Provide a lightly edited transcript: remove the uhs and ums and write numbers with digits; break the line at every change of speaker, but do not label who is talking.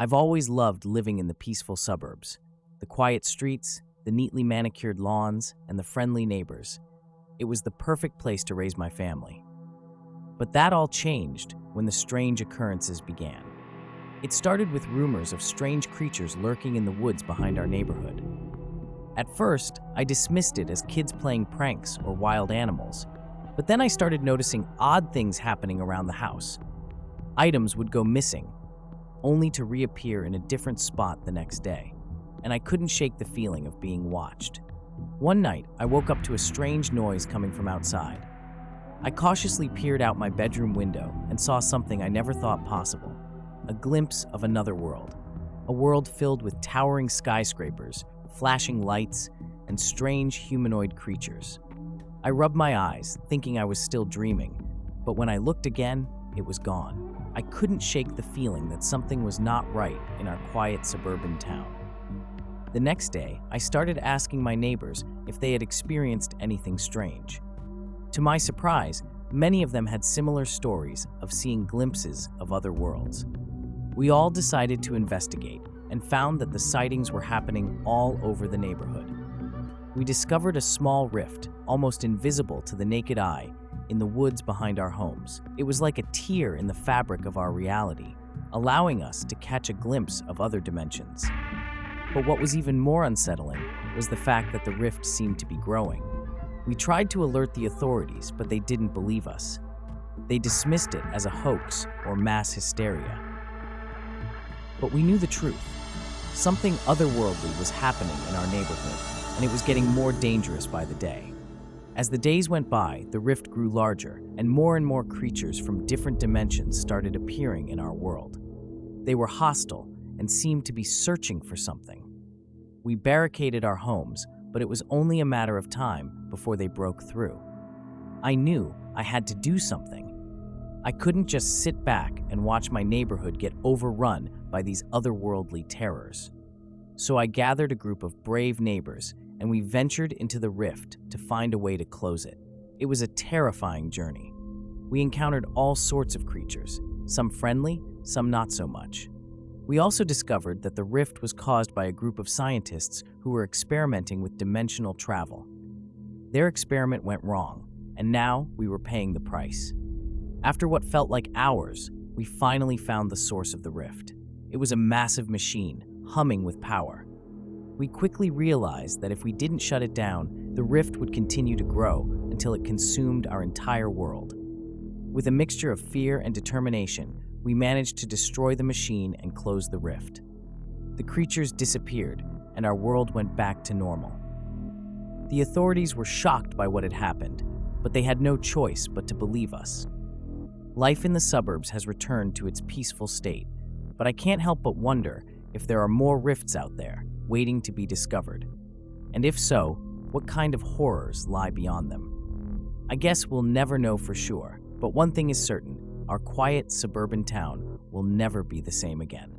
I've always loved living in the peaceful suburbs. The quiet streets, the neatly manicured lawns, and the friendly neighbors. It was the perfect place to raise my family. But that all changed when the strange occurrences began. It started with rumors of strange creatures lurking in the woods behind our neighborhood. At first, I dismissed it as kids playing pranks or wild animals, but then I started noticing odd things happening around the house. Items would go missing, only to reappear in a different spot the next day, and I couldn't shake the feeling of being watched. One night, I woke up to a strange noise coming from outside. I cautiously peered out my bedroom window and saw something I never thought possible, a glimpse of another world, a world filled with towering skyscrapers, flashing lights, and strange humanoid creatures. I rubbed my eyes, thinking I was still dreaming, but when I looked again, it was gone. I couldn't shake the feeling that something was not right in our quiet suburban town. The next day, I started asking my neighbors if they had experienced anything strange. To my surprise, many of them had similar stories of seeing glimpses of other worlds. We all decided to investigate and found that the sightings were happening all over the neighborhood. We discovered a small rift, almost invisible to the naked eye, in the woods behind our homes. It was like a tear in the fabric of our reality, allowing us to catch a glimpse of other dimensions. But what was even more unsettling was the fact that the rift seemed to be growing. We tried to alert the authorities, but they didn't believe us. They dismissed it as a hoax or mass hysteria. But we knew the truth. Something otherworldly was happening in our neighborhood, and it was getting more dangerous by the day. As the days went by, the rift grew larger, and more creatures from different dimensions started appearing in our world. They were hostile and seemed to be searching for something. We barricaded our homes, but it was only a matter of time before they broke through. I knew I had to do something. I couldn't just sit back and watch my neighborhood get overrun by these otherworldly terrors. So I gathered a group of brave neighbors and we ventured into the rift to find a way to close it. It was a terrifying journey. We encountered all sorts of creatures, some friendly, some not so much. We also discovered that the rift was caused by a group of scientists who were experimenting with dimensional travel. Their experiment went wrong, and now we were paying the price. After what felt like hours, we finally found the source of the rift. It was a massive machine, humming with power. We quickly realized that if we didn't shut it down, the rift would continue to grow until it consumed our entire world. With a mixture of fear and determination, we managed to destroy the machine and close the rift. The creatures disappeared, and our world went back to normal. The authorities were shocked by what had happened, but they had no choice but to believe us. Life in the suburbs has returned to its peaceful state, but I can't help but wonder if there are more rifts out there, waiting to be discovered. And if so, what kind of horrors lie beyond them? I guess we'll never know for sure, but one thing is certain, our quiet suburban town will never be the same again.